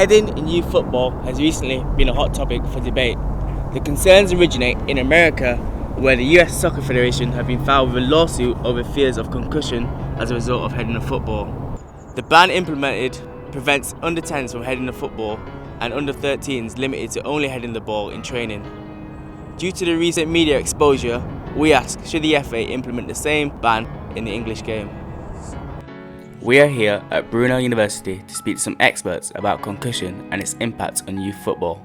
Heading in youth football has recently been a hot topic for debate. The concerns originate in America, where the US Soccer Federation have been filed with a lawsuit over fears of concussion as a result of heading a football. The ban implemented prevents under 10s from heading the football and under 13s limited to only heading the ball in training. Due to the recent media exposure, we ask, should the FA implement the same ban in the English game? We are here at Brunel University to speak to some experts about concussion and its impact on youth football.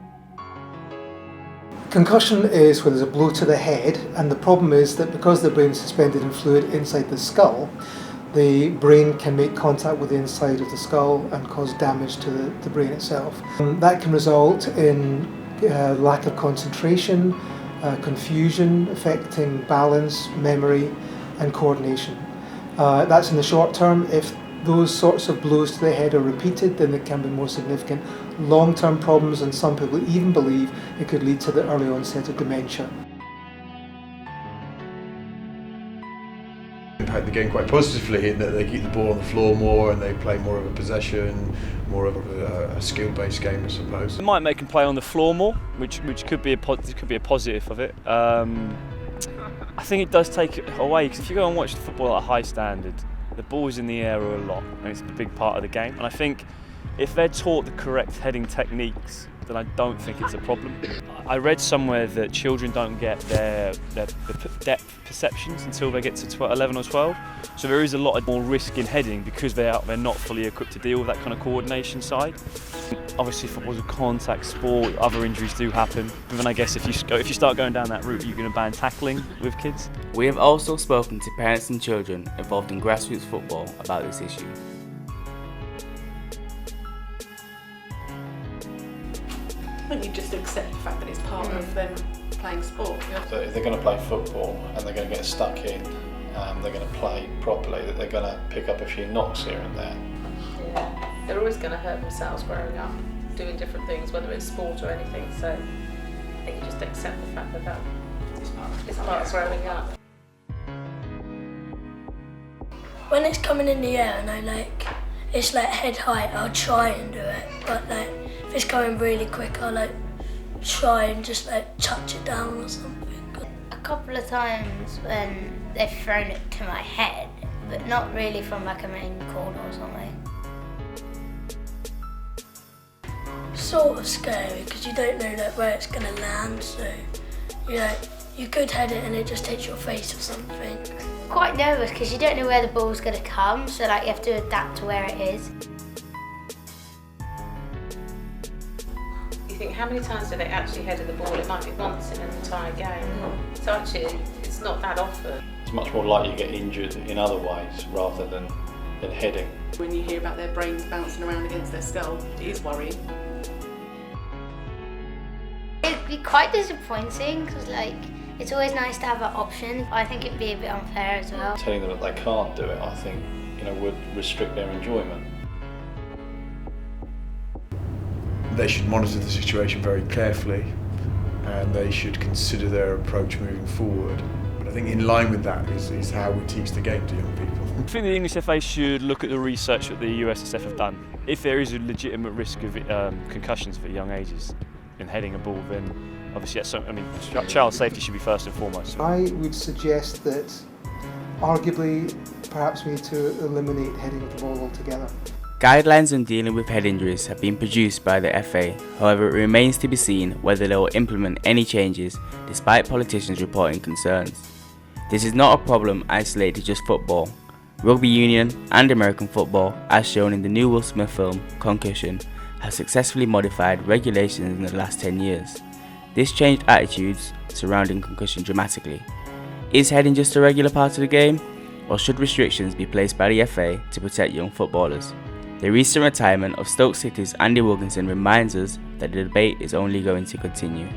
Concussion is when there's a blow to the head, and the problem is that because the brain is suspended in fluid inside the skull, the brain can make contact with the inside of the skull and cause damage to the brain itself. That can result in lack of concentration, confusion, affecting balance, memory and coordination. That's in the short term. If those sorts of blows to the head are repeated, then there can be more significant long-term problems, and some people even believe it could lead to the early onset of dementia. Impact the game quite positively in that they keep the ball on the floor more and they play more of a possession, more of a skill-based game, I suppose. It might make them play on the floor more, which could be a positive of it. I think it does take it away, because if you go and watch football at a high standard, the ball's in the air a lot, and it's a big part of the game. And I think if they're taught the correct heading techniques, then I don't think it's a problem. I read somewhere that children don't get their depth perceptions until they get to 11 or 12. So there is a lot more risk in heading because they're not fully equipped to deal with that kind of coordination side. Obviously, football's a contact sport. Other injuries do happen. But then I guess if you start going down that route, you're going to ban tackling with kids. We have also spoken to parents and children involved in grassroots football about this issue. I think you just accept the fact that it's part of them playing sport. So if they're going to play football and they're going to get stuck in, they're going to play properly, that they're going to pick up a few knocks here and there. Yeah, they're always going to hurt themselves growing up, doing different things, whether it's sport or anything. So I think you just accept the fact that it's part of growing up. When it's coming in the air and it's like head height, I'll try and do it, but if it's going really quick, I'll try and just touch it down or something. A couple of times when they've thrown it to my head, but not really from a main corner or something. Sort of scary because you don't know where it's going to land, so you could head it and it just hits your face or something. Quite nervous because you don't know where the ball's going to come, so you have to adapt to where it is. You think, how many times do they actually head the ball? It might be once in an entire game. So actually, it's not that often. It's much more likely to get injured in other ways rather than heading. When you hear about their brains bouncing around against their skull, it is worrying. It'd be quite disappointing because it's always nice to have an option. I think it'd be a bit unfair as well. Telling them that they can't do it, I think, would restrict their enjoyment. They should monitor the situation very carefully and they should consider their approach moving forward. But I think in line with that is how we teach the game to young people. I think the English FA should look at the research that the USSF have done. If there is a legitimate risk of concussions for young ages in heading a ball, then obviously child safety should be first and foremost. I would suggest that arguably perhaps we need to eliminate heading of the ball altogether. Guidelines on dealing with head injuries have been produced by the FA, however it remains to be seen whether they will implement any changes despite politicians reporting concerns. This is not a problem isolated to just football. Rugby union and American football, as shown in the new Will Smith film Concussion, have successfully modified regulations in the last 10 years. This changed attitudes surrounding concussion dramatically. Is heading just a regular part of the game, or should restrictions be placed by the FA to protect young footballers? The recent retirement of Stoke City's Andy Wilkinson reminds us that the debate is only going to continue.